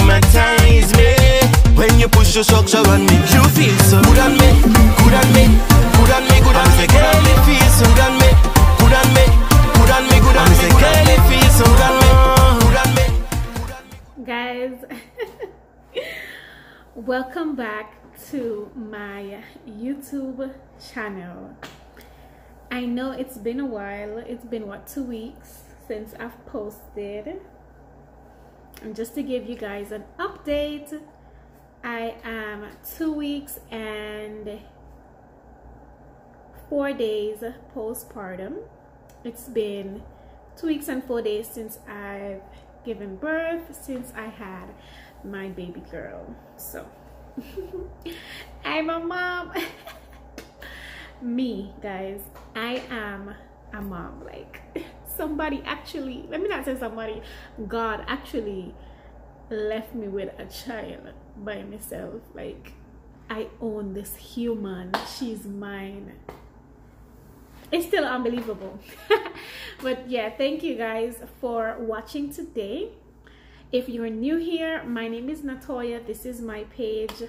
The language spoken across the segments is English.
Magnetize me when you push the structure on me. You feel so good on me, good on me, good on me, good on me. Girl, you feel so good on me, good on me, good on me, good on me. Girl, you feel so good on me, good on me. Guys, welcome back to my YouTube channel. I know it's been a while. It's been what, 2 weeks since I've posted. And just to give you guys an update, I am 2 weeks and 4 days postpartum. It's been 2 weeks and 4 days since I've given birth, since I had my baby girl. So I'm a mom. Me, guys, I am a mom. Like, somebody actually, let me not say somebody, God actually left me with a child by myself. Like, I own this human, she's mine. It's still unbelievable. But yeah, thank you guys for watching today. If you're new here, my name is Natoya. This is my page.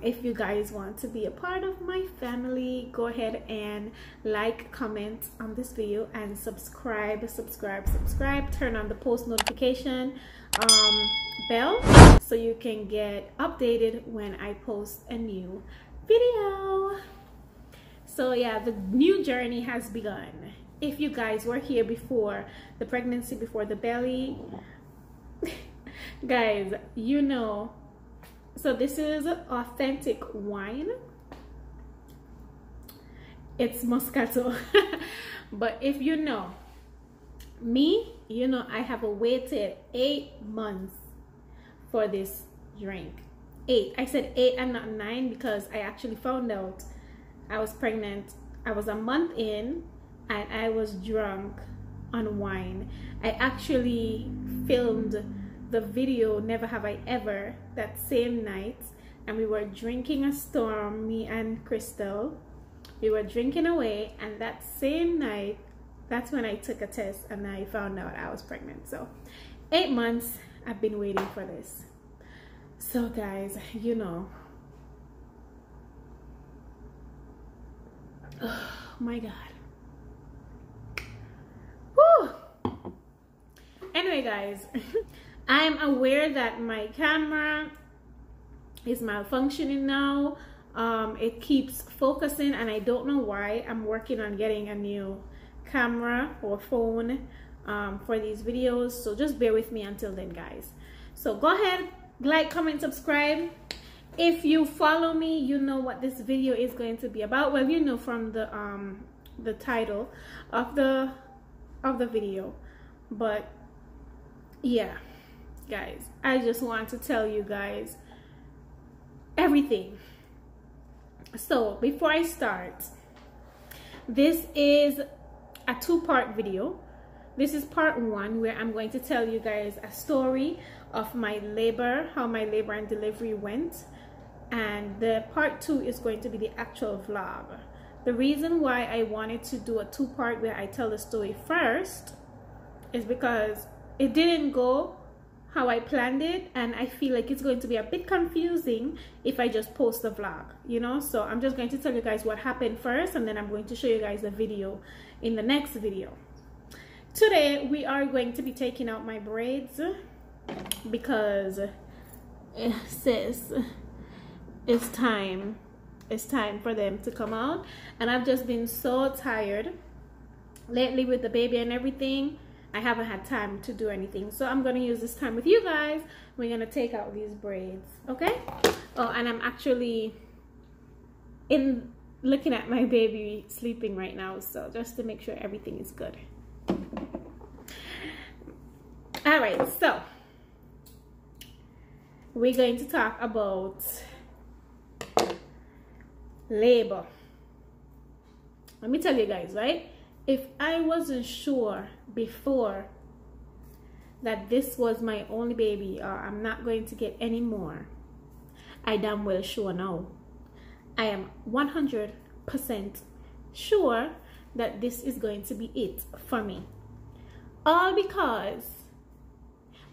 If you guys want to be a part of my family, go ahead and like, comment on this video, and subscribe. Turn on the post notification bell so you can get updated when I post a new video. So yeah, the new journey has begun. If you guys were here before the pregnancy, before the belly, guys, you know, so this is authentic wine. It's Moscato. But if you know me, you know I have waited 8 months for this drink. 8. I said 8 and not 9 because I actually found out I was pregnant. I was a month in and I was drunk on wine. I actually filmed the video Never Have I Ever that same night, and we were drinking a storm, me and Crystal. We were drinking away, and that same night, that's when I took a test and I found out I was pregnant. So 8 months I've been waiting for this. So guys, you know, oh my God. Whew. Anyway guys, I'm aware that my camera is malfunctioning now. It keeps focusing and I don't know why. I'm working on getting a new camera or phone for these videos, so just bear with me until then, guys. So go ahead, like, comment, subscribe. If you follow me, you know what this video is going to be about. Well, you know from the title of the video. But yeah, guys, I just want to tell you guys everything. So before I start, this is a 2-part video. This is part 1, where I'm going to tell you guys a story of my labor, how my labor and delivery went. And the part 2 is going to be the actual vlog. The reason why I wanted to do a 2-part where I tell the story first is because it didn't go how I planned it, and I feel like it's going to be a bit confusing if I just post the vlog, you know. So I'm just going to tell you guys what happened first, and then I'm going to show you guys the video in the next video. Today we are going to be taking out my braids because sis, it's time for them to come out, and I've just been so tired lately with the baby and everything. I haven't had time to do anything, so I'm gonna use this time with you guys. We're gonna take out these braids, okay? Oh, and I'm actually looking at my baby sleeping right now, so just to make sure everything is good. All right, so we're going to talk about labor. Let me tell you guys, right? If I wasn't sure before that this was my only baby, or I'm not going to get any more, I damn well sure now. I am 100% sure that this is going to be it for me. All because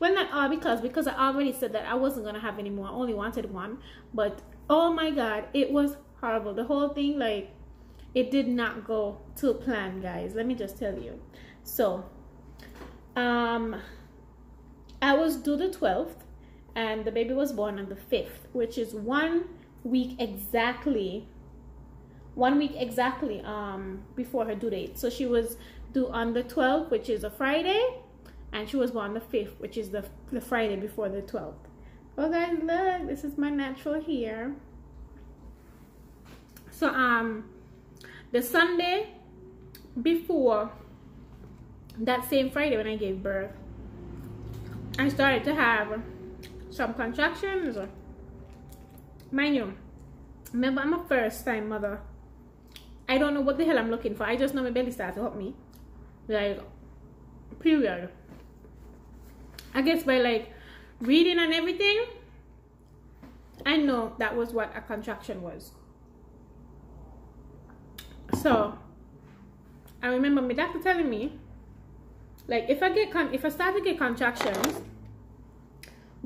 Well, not all, because I already said that I wasn't gonna have any more. I only wanted one. But oh my god, it was horrible. The whole thing, like, it did not go to plan, guys. Let me just tell you. So I was due the 12th, and the baby was born on the 5th, which is 1 week exactly. 1 week exactly before her due date. So she was due on the 12th, which is a Friday, and she was born the 5th, which is the Friday before the 12th. Oh guys, look, this is my natural hair. So the Sunday before that same Friday when I gave birth, I started to have some contractions. Mind you, remember, I'm a first time mother. I don't know what the hell I'm looking for. I just know my belly started to help me, like, period. I guess by like reading and everything, I know that was what a contraction was. So I remember my doctor telling me, like, if I start to get contractions,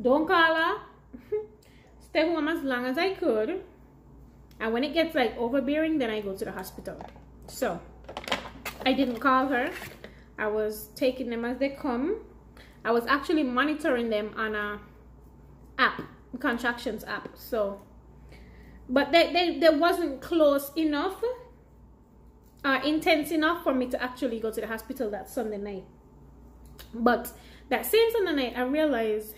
don't call her. Stay home as long as I could, and when it gets like overbearing, then I go to the hospital. So I didn't call her. I was taking them as they come. I was actually monitoring them on a app, contractions app. So, but they wasn't close enough, intense enough for me to actually go to the hospital that Sunday night. But that same Sunday night, I realized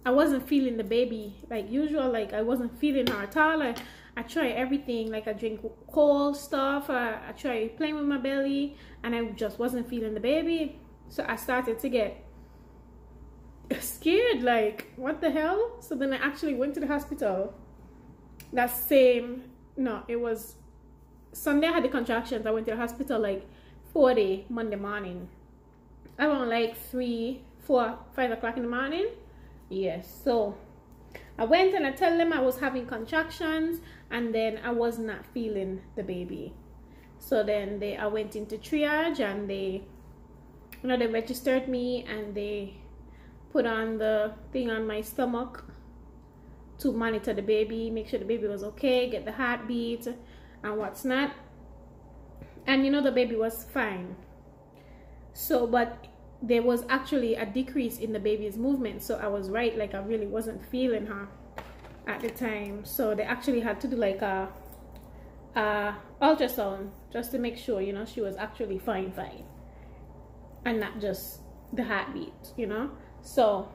I wasn't feeling the baby like usual. Like, I wasn't feeling her at all. I tried everything. Like, I drink cold stuff. I tried playing with my belly, and I just wasn't feeling the baby. So I started to get scared, like, what the hell? So then I actually went to the hospital. That same, no, it was Sunday I had the contractions. I went to the hospital like 4 Monday morning, around like 3, 4, 5 o'clock in the morning. Yes, so I went and I tell them I was having contractions, and then I was not feeling the baby. So then I went into triage, and they registered me, and they put on the thing on my stomach to monitor the baby, make sure the baby was okay, get the heartbeat and what's not. And the baby was fine. So, but there was actually a decrease in the baby's movement. So I was right, like, I really wasn't feeling her at the time. So they actually had to do like a ultrasound just to make sure, she was actually fine, and not just the heartbeat, So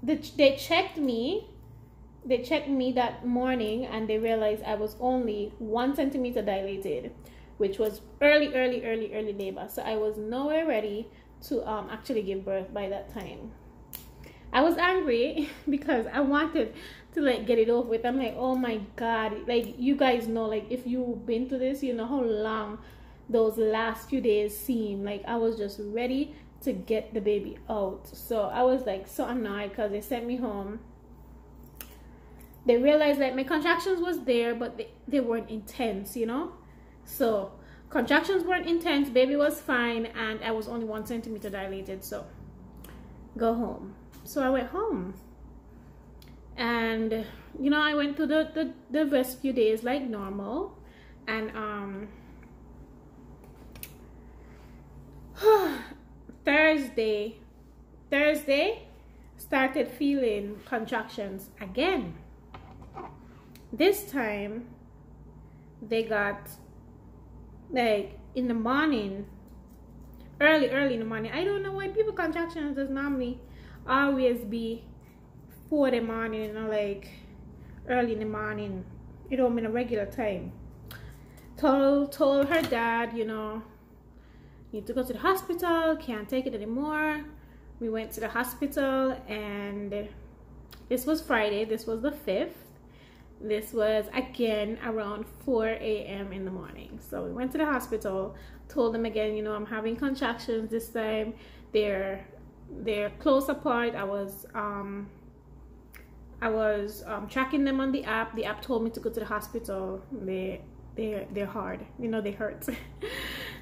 they checked me that morning, and they realized I was only 1 centimeter dilated, which was early labor. So I was nowhere ready to actually give birth by that time. I was angry because I wanted to like get it over with. I'm like, oh my god, like, you guys know, like, if you've been through this, you know how long those last few days seem. Like, I was just ready to get the baby out. So I was like so annoyed because they sent me home. They realized that my contractions was there, but they weren't intense, So contractions weren't intense, baby was fine, and I was only 1 centimeter dilated. So go home. So I went home, and I went through the rest few days like normal, and Thursday started feeling contractions again. This time they got like in the morning, early in the morning. I don't know why people contractions does normally always be 4 in the morning, like early in the morning. It don't mean a regular time. Told her dad, need to go to the hospital, can't take it anymore. We went to the hospital, and this was Friday, this was the 5th. This was again around 4 a.m. in the morning. So we went to the hospital, told them again, I'm having contractions this time. They're close apart. I was tracking them on the app. The app told me to go to the hospital. They're hard, they hurt.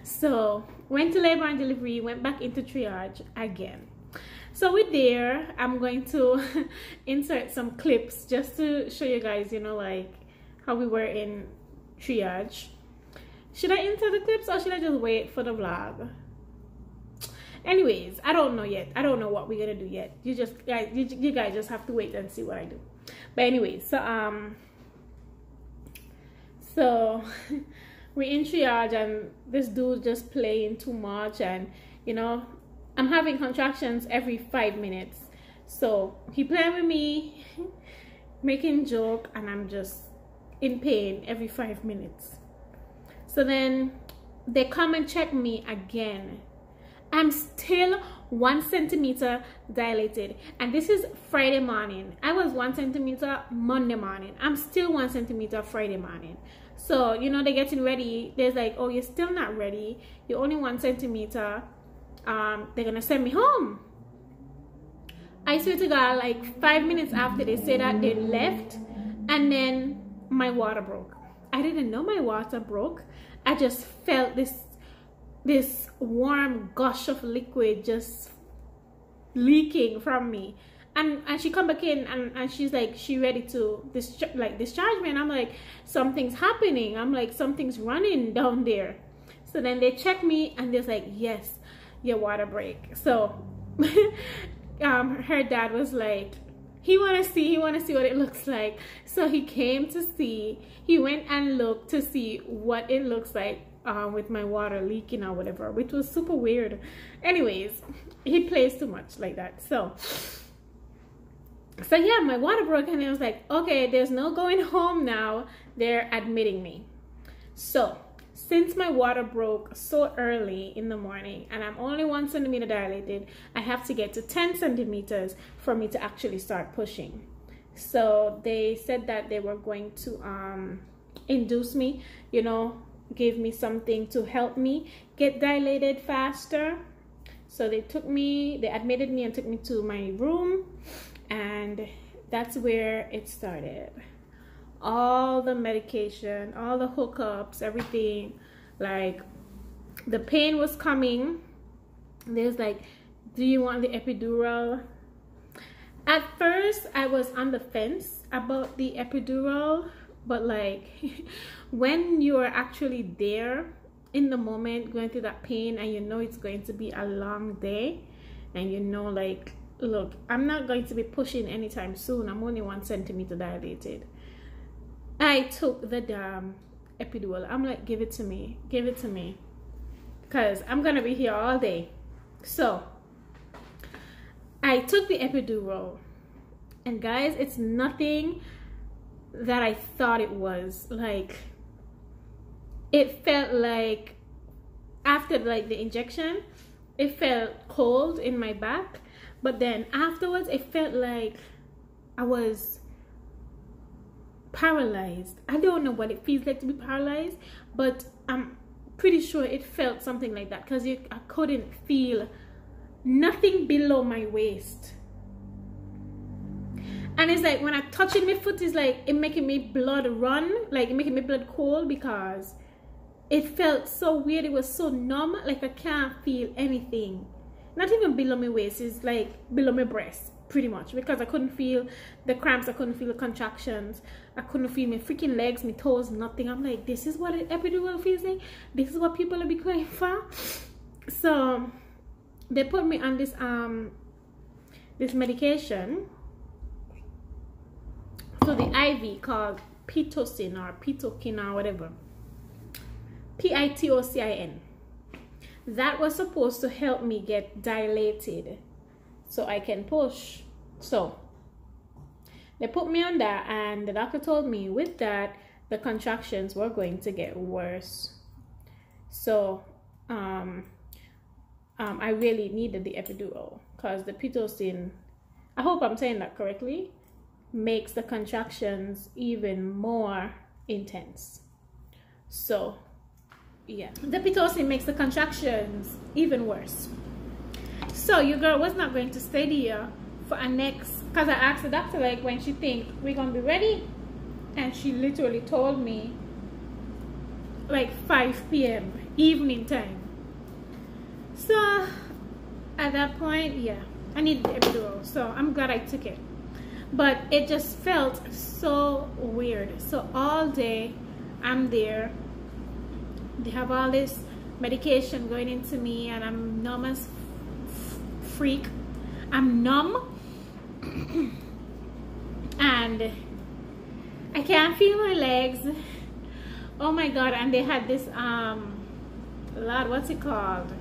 So went to labor and delivery, went back into triage again. So with there, I'm going to insert some clips just to show you guys, you know, like how we were in triage. Should I insert the clips or should I just wait for the vlog? Anyways, I don't know yet. I don't know what we're gonna do yet. You guys just have to wait and see what I do. But anyways, so we're in triage and this dude just playing too much, and you know, I'm having contractions every 5 minutes. So he playing with me, making joke, and I'm just in pain every 5 minutes. So then they come and check me again. I'm still 1 centimeter dilated, and this is Friday morning. I was 1 centimeter Monday morning. I'm still 1 centimeter Friday morning. So you know, they're getting ready. There's like, oh, you're still not ready, you're only 1 centimeter. They're gonna send me home. I swear to God, like 5 minutes after they said that, they left, and then my water broke. I didn't know my water broke. I just felt this warm gush of liquid just leaking from me, and she come back in, and she's like, she ready to discharge me, and I'm like, something's happening. I'm like, something's running down there. So then they check me, and they're like, yes, your water break. So her dad was like, he want to see what it looks like. So he came to see, he went and looked to see what it looks like with my water leaking or whatever, which was super weird. Anyways, he plays too much like that. So yeah, my water broke, and it was like, okay, there's no going home now, they're admitting me. So since my water broke so early in the morning and I'm only 1 centimeter dilated, I have to get to 10 centimeters for me to actually start pushing. So they said that they were going to induce me, you know, give me something to help me get dilated faster. So they admitted me and took me to my room, and that's where it started. All the medication, all the hookups, everything. Like, the pain was coming. There's like, do you want the epidural? At first I was on the fence about the epidural, but like when you are actually there in the moment going through that pain, and you know it's going to be a long day, and you know, like, look, I'm not going to be pushing anytime soon, I'm only 1 centimeter dilated. I took the damn epidural. I'm like, give it to me, because I'm gonna be here all day. So I took the epidural, and guys, it's nothing that I thought it was. Like, it felt like after like the injection, it felt cold in my back, but then afterwards it felt like I was paralyzed. I don't know what it feels like to be paralyzed, but I'm pretty sure it felt something like that, because I couldn't feel nothing below my waist. And it's like when I touch it, my foot is like, it making me blood run, like it making me blood cold, because it felt so weird. It was so numb, like I can't feel anything, not even below my waist. It's like below my breast pretty much, because I couldn't feel the cramps, I couldn't feel the contractions, I couldn't feel my freaking legs, my toes, nothing. I'm like, this is what an epidural feels like, this is what people are be going for. So they put me on this medication, so the IV called Pitocin or Pitokin or whatever, Pitocin. That was supposed to help me get dilated so I can push. So they put me on that, and the doctor told me with that the contractions were going to get worse. So I really needed the epidural, because the Pitocin, I hope I'm saying that correctly, makes the contractions even more intense. So yeah, the Pitocin makes the contractions even worse. So your girl was not going to stay there for a next, because I asked the doctor like when she think we're gonna be ready, and she literally told me like 5 p.m. evening time. So at that point, yeah, I needed the epidural, so I'm glad I took it. But it just felt so weird. So all day I'm there, they have all this medication going into me, and I'm numb as freak. I'm numb and I can't feel my legs. Oh my god. And they had this Lord, what's it called?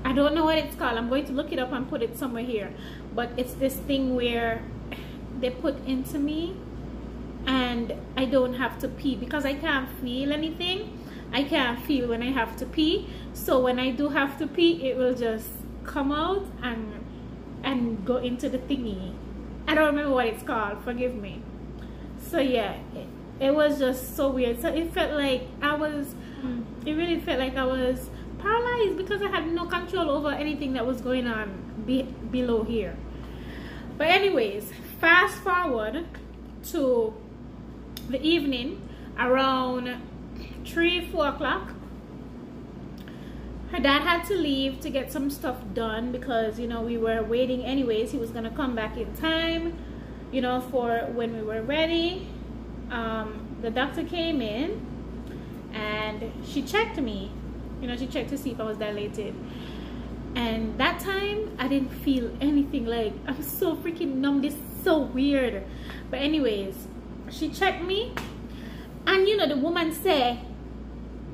I don't know what it's called. I'm going to look it up and put it somewhere here. But it's this thing where they put into me and I don't have to pee because I can't feel anything. I can't feel when I have to pee. So when I do have to pee, it will just come out and go into the thingy. I don't remember what it's called. Forgive me. So yeah, it was just so weird. So it felt like it really felt like I was paralyzed because I had no control over anything that was going on below here. But anyways, fast forward to the evening around 3-4 o'clock. Her dad had to leave to get some stuff done because, you know, we were waiting anyways. He was gonna come back in time, you know, for when we were ready. The doctor came in and she checked me. You know, she checked to see if I was dilated. And that time I didn't feel anything. Like, I'm so freaking numb. This is so weird. But anyways, she checked me, and you know, the woman said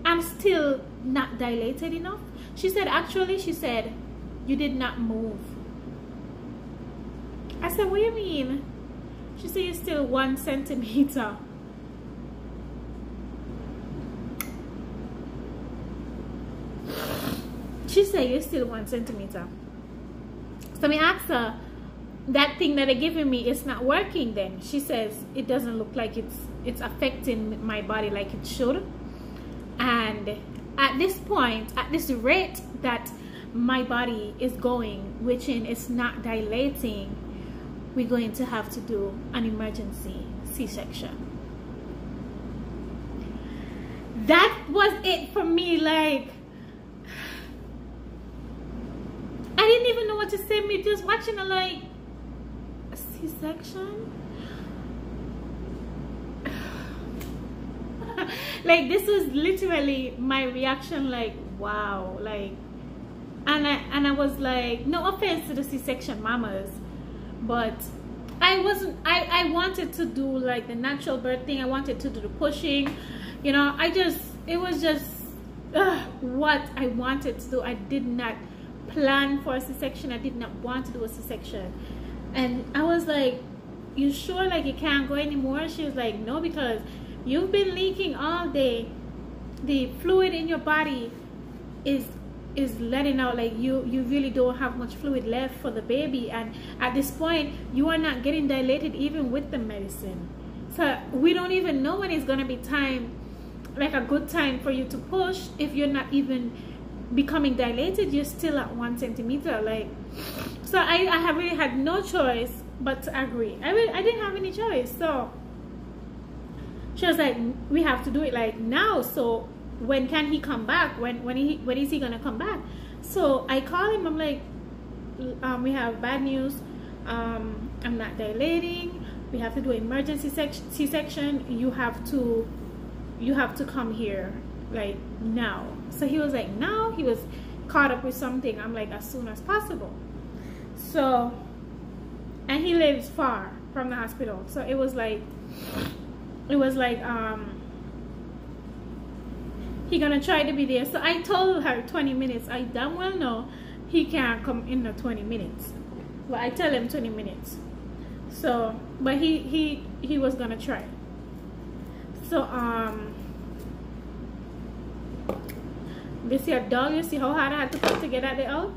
I'm still not dilated enough. She said, actually, she said, you did not move. I said, what do you mean? She said, you're still 1 centimeter. She said, you're still 1 centimeter. So I asked her, that thing that they're giving me is not working then. She says, it doesn't look like it's affecting my body like it should. And at this point, at this rate that my body is going, which in it's not dilating, we're going to have to do an emergency C-section. That was it for me. Like, I didn't even know what to say. Me just watching a C-section. Like, this was literally my reaction. Like, wow. Like, and I was like, no offense to the C-section mamas, but I wanted to do like the natural birth thing. I wanted to do the pushing, you know. It was just what I wanted to do. I did not plan for a C-section. I did not want to do a C-section. And I was like, you sure, like, it can't go anymore? She was like, no, because you've been leaking all day. The fluid in your body is letting out. Like, you really don't have much fluid left for the baby, and at this point you are not getting dilated even with the medicine. So we don't even know when it's gonna be time, like a good time for you to push. If you're not even becoming dilated, you're still at 1 centimeter. Like, so I have really had no choice but to agree. I didn't have any choice. So she was like, we have to do it like now. So when can he come back? When is he gonna come back? So I call him. I'm like, we have bad news. I'm not dilating. We have to do an emergency C-section. You have to come here like now. So he was like, now. He was caught up with something. I'm like, as soon as possible. So, and he lives far from the hospital. So it was like he gonna try to be there. So I told her 20 minutes. I damn well know he can't come in the 20 minutes. But I tell him 20 minutes. So, but he was gonna try. So this here dog, you see how hard I had to put to get it out?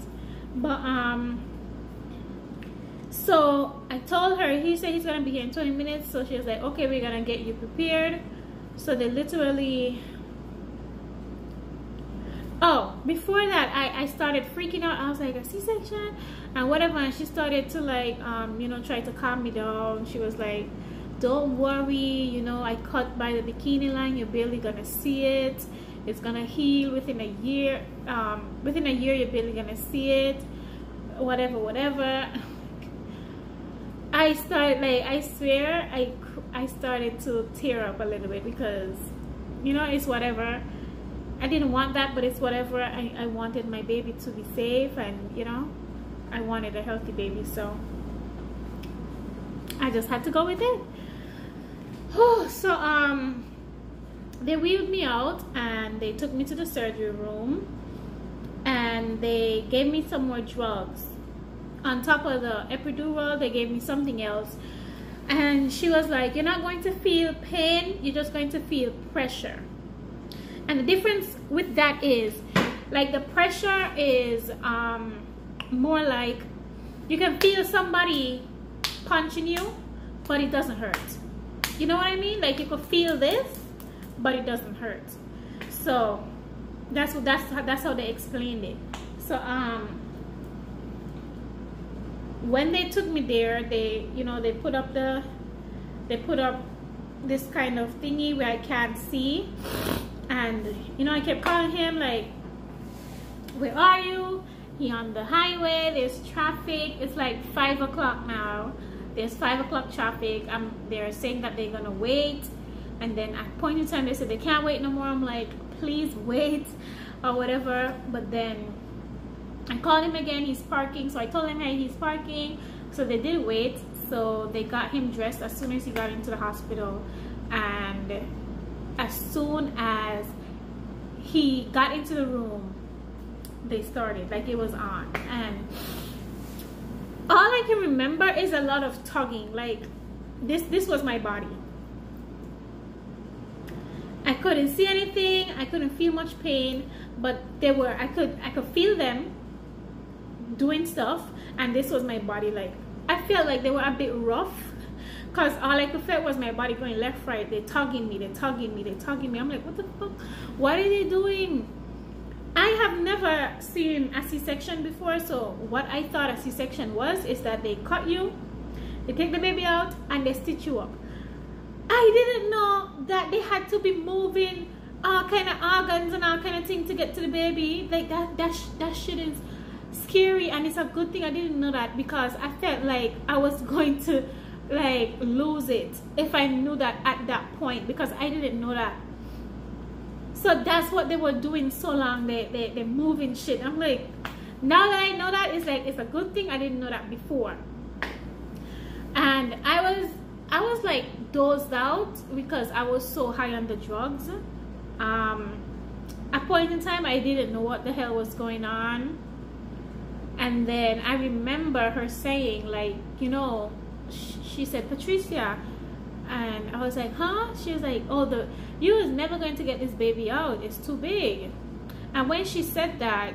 But so I told her, he said he's gonna be here in 20 minutes. So she was like, okay, we're gonna get you prepared. So they literally, oh, before that I started freaking out. I was like, a C-section and whatever, and she started to like you know, try to calm me down. She was like, don't worry, you know, I cut by the bikini line, you're barely gonna see it, it's gonna heal within a year. Within a year, you're barely gonna see it. Whatever. I started, like, I swear, I started to tear up a little bit because, you know, it's whatever. I didn't want that, but it's whatever. I wanted my baby to be safe, and, you know, I wanted a healthy baby, so I just had to go with it. So they wheeled me out and they took me to the surgery room, and they gave me some more drugs. On top of the epidural, they gave me something else, and she was like, you're not going to feel pain, you're just going to feel pressure. And the difference with that is, like, the pressure is more like you can feel somebody punching you, but it doesn't hurt. You know what I mean? Like, you could feel this, but it doesn't hurt. So that's how they explained it. So when they took me there, they put up this kind of thingy where I can't see, and I kept calling him, like, where are you? He on the highway, there's traffic, it's like 5 o'clock now, there's 5 o'clock traffic. They're saying that they're gonna wait, and then at a point in time they said they can't wait no more. I'm like, please wait, or whatever. But then I called him again, he's parking, so I told him, hey, he's parking. So they did wait, so they got him dressed as soon as he got into the hospital, and as soon as he got into the room, they started, like, it was on. And all I can remember is a lot of tugging. Like, this was my body. I couldn't see anything, I couldn't feel much pain, but I could feel them doing stuff, and this was my body. Like, I felt like they were a bit rough, because all I could feel was my body going left, right. They're tugging me. I'm like, what the fuck? What are they doing? I have never seen a C-section before, so what I thought a C-section was is that they cut you, they take the baby out, and they stitch you up. I didn't know that they had to be moving all kind of organs and all kind of things to get to the baby. Like, that shit is scary, and it's a good thing I didn't know that, because I felt like I was going to, like, lose it if I knew that at that point, because I didn't know that. So that's what they were doing so long. They're moving shit. I'm like, now that I know that, it's like, it's a good thing I didn't know that before. And I was like dozed out because I was so high on the drugs. At a point in time, I didn't know what the hell was going on. And then I remember her saying, like, she said, Patricia. And I was like, huh? She was like, oh, you was never going to get this baby out, it's too big. And when she said that,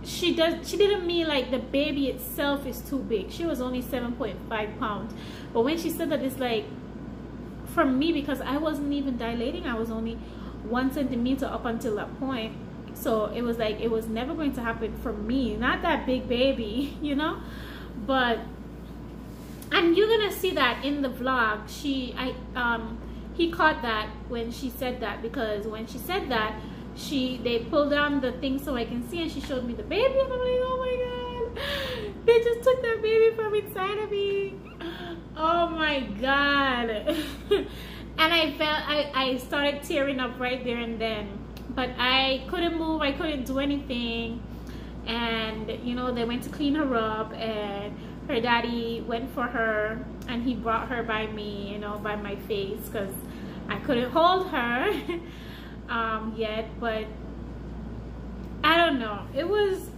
she didn't mean like the baby itself is too big. She was only 7.5 pounds. But when she said that, it's like, for me, because I wasn't even dilating, I was only 1 centimeter up until that point. So it was like, it was never going to happen for me. Not that big baby, but, and you're gonna see that in the vlog. He caught that when she said that, because when she said that, they pulled down the thing so I can see, and she showed me the baby, and I'm like, oh my god, they just took that baby from inside of me. Oh my god. And I started tearing up right there and then, but I couldn't move, I couldn't do anything. And they went to clean her up, and her daddy went for her, and he brought her by me, by my face, because I couldn't hold her yet. But I don't know, it was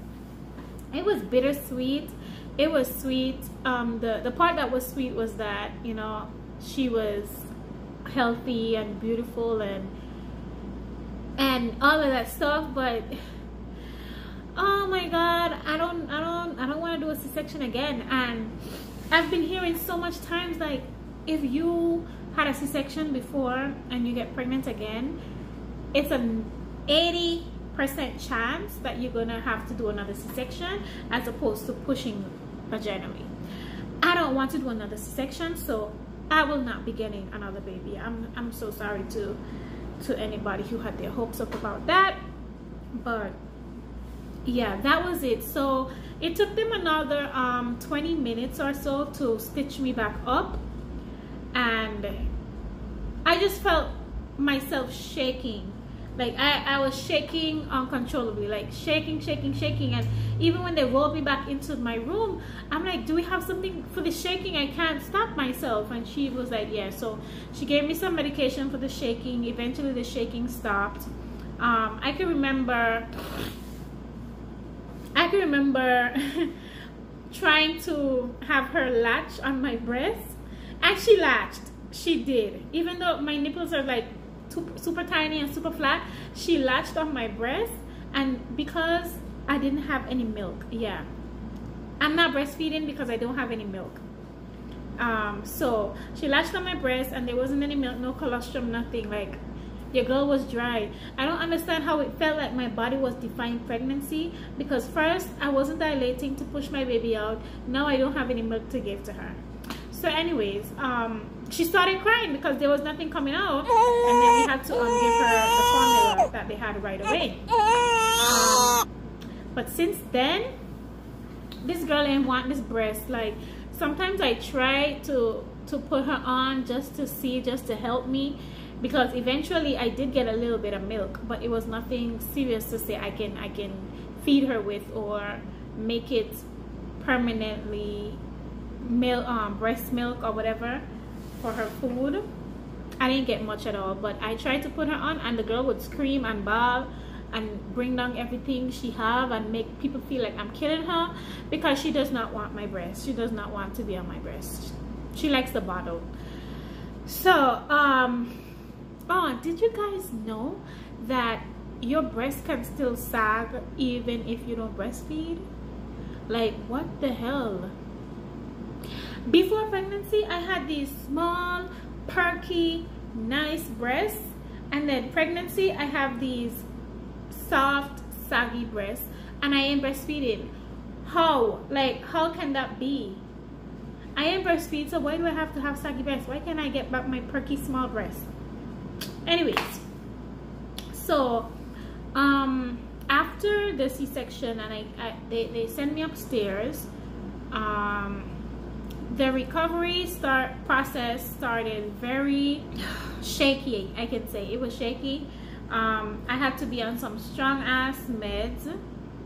bittersweet. It was sweet. The part that was sweet was that she was healthy and beautiful and all of that stuff. But oh my god, I don't want to do a C-section again. And I've been hearing so much times, like, if you had a C-section before and you get pregnant again, it's an 80% chance that you're gonna have to do another C-section, as opposed to pushing vaginally. I don't want to do another C-section, so I will not be getting another baby. I'm so sorry to to anybody who had their hopes up about that. But yeah, that was it. So it took them another 20 minutes or so to stitch me back up, and I just felt myself shaking. Like I was shaking uncontrollably, like shaking. And even when they rolled me back into my room, I'm like, do we have something for the shaking? I can't stop myself. And she was like, yeah. So she gave me some medication for the shaking. Eventually the shaking stopped. I can remember trying to have her latch on my breast, and she latched. She did. Even though my nipples are like super tiny and super flat, she latched on my breast. And because I didn't have any milk, yeah, I'm not breastfeeding because I don't have any milk. So she latched on my breast, and there wasn't any milk, no colostrum, nothing. Like, your girl was dry. I don't understand how it felt like my body was defying pregnancy, because first I wasn't dilating to push my baby out. Now I don't have any milk to give to her. So anyways, she started crying because there was nothing coming out, and then we had to give her the formula that they had right away. But since then, this girl ain't want this breast. Like, sometimes I try to put her on just to see, just to help me, because eventually I did get a little bit of milk, but it was nothing serious to say I can feed her with or make it permanently breast milk or whatever for her food. I didn't get much at all, but I tried to put her on, and the girl would scream and bawl and bring down everything she have and make people feel like I'm killing her, because she does not want my breast. She does not want to be on my breast. She likes the bottle. So did you guys know that your breast can still sag even if you don't breastfeed? Like, what the hell? Before pregnancy, I had these small, perky, nice breasts, and then pregnancy, I have these soft, saggy breasts, and I am breastfeeding. How? Like, how can that be? I am breastfeed, so why do I have to have saggy breasts? Why can't I get back my perky small breasts? Anyways, so after the C-section, and they sent me upstairs. The recovery process started very shaky. I can say it was shaky. I had to be on some strong ass meds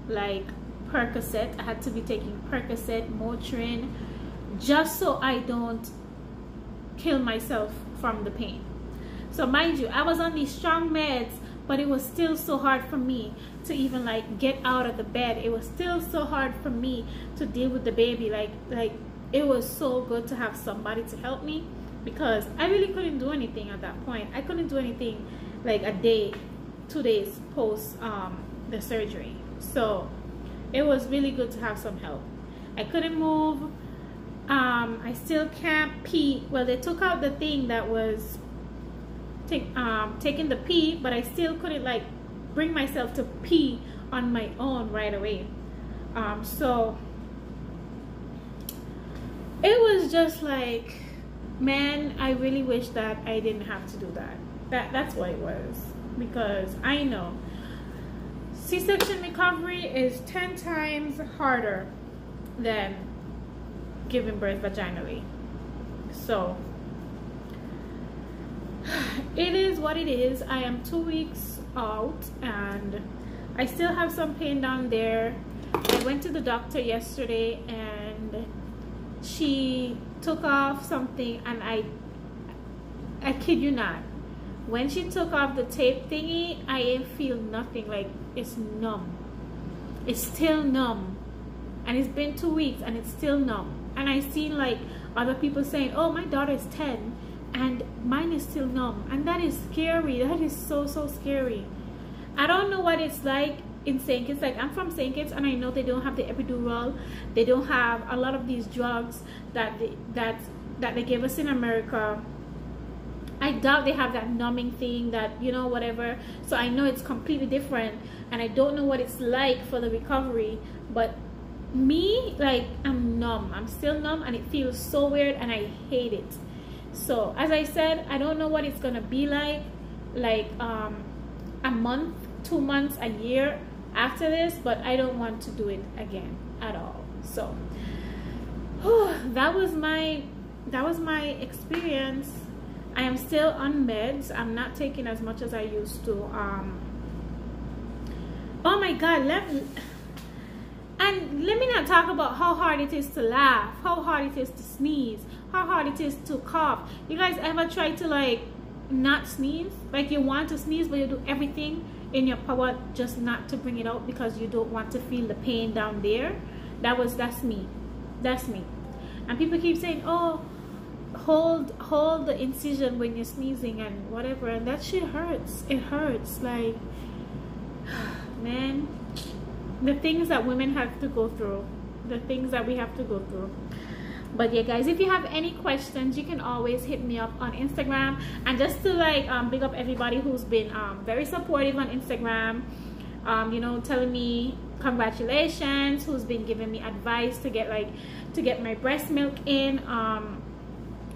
like Percocet. I had to be taking Percocet, Motrin, just so I don't kill myself from the pain. So mind you, I was on these strong meds, but it was still so hard for me to even like get out of the bed. It was still so hard for me to deal with the baby. Like it was so good to have somebody to help me, because I really couldn't do anything at that point. I couldn't do anything like a day, 2 days post the surgery. So it was really good to have some help. I couldn't move. I still can't pee. Well, they took out the thing that was taking the pee, but I still couldn't like bring myself to pee on my own right away. So it was just like, man, I really wish that I didn't have to do that. That's what it was, because I know C-section recovery is 10 times harder than giving birth vaginally. So it is what it is. I am 2 weeks out and I still have some pain down there. I went to the doctor yesterday and she took off something, and I kid you not, when she took off the tape thingy, I feel nothing. Like, it's numb. It's still numb, and it's been 2 weeks and it's still numb. And I seen like other people saying, oh, my daughter is 10 and mine is still numb, and that is scary. That is so scary. I don't know what it's like in St. Kitts. Like, I'm from St. Kitts, and I know they don't have the epidural. They don't have a lot of these drugs that they gave us in America. I doubt they have that numbing thing, that, you know, whatever. So I know it's completely different, and I don't know what it's like for the recovery. But me, like, I'm numb. I'm still numb, and it feels so weird, and I hate it. So as I said, I don't know what it's gonna be like like a month, 2 months, a year after this, but I don't want to do it again at all. So that was my experience. I am still on meds. I'm not taking as much as I used to. Oh my god, let me not talk about how hard it is to laugh, how hard it is to sneeze, how hard it is to cough. You guys ever try to like not sneeze? Like you want to sneeze, but you do everything in your power just not to bring it out because you don't want to feel the pain down there. That's me. And people keep saying, oh, hold the incision when you're sneezing and whatever, and that shit hurts. It hurts. Like, man, the things that women have to go through, the things that we have to go through. But yeah, guys, if you have any questions, you can always hit me up on Instagram. And just to like big up everybody who's been very supportive on Instagram, you know, telling me congratulations, who's been giving me advice to get my breast milk in,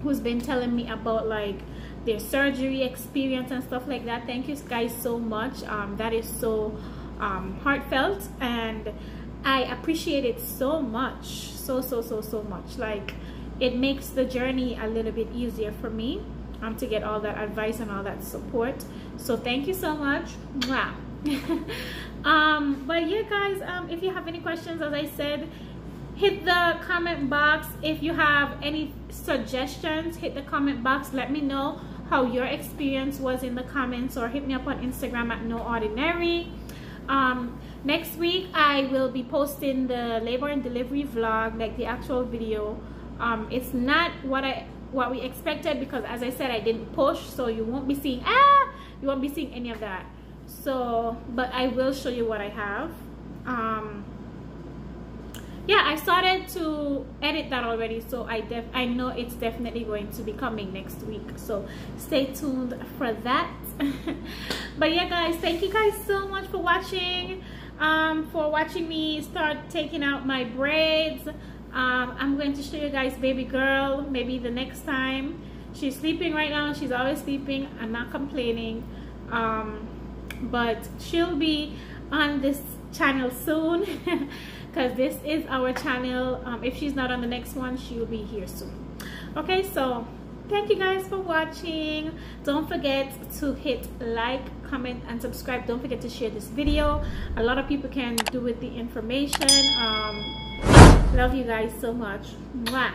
who's been telling me about like their surgery experience and stuff like that. Thank you guys so much. That is so heartfelt, and I appreciate it so much, so much. Like, it makes the journey a little bit easier for me to get all that advice and all that support. So thank you so much. Wow. But yeah, guys, if you have any questions, as I said, hit the comment box. If you have any suggestions, hit the comment box. Let me know how your experience was in the comments, or hit me up on Instagram at NoOrdinary. Next week I will be posting the labor and delivery vlog, like the actual video. It's not what we expected, because as I said, I didn't push, so you won't be seeing any of that. So, but I will show you what I have. Yeah, I started to edit that already, so I know it's definitely going to be coming next week, so stay tuned for that. But yeah, guys, thank you guys so much for watching me start taking out my braids. I'm going to show you guys baby girl maybe the next time. She's sleeping right now. She's always sleeping. I'm not complaining, but she'll be on this channel soon. Because this is our channel. If she's not on the next one, she'll be here soon. Okay, so thank you guys for watching. Don't forget to hit like, comment, and subscribe. Don't forget to share this video. A lot of people can do with the information. Love you guys so much. Mwah.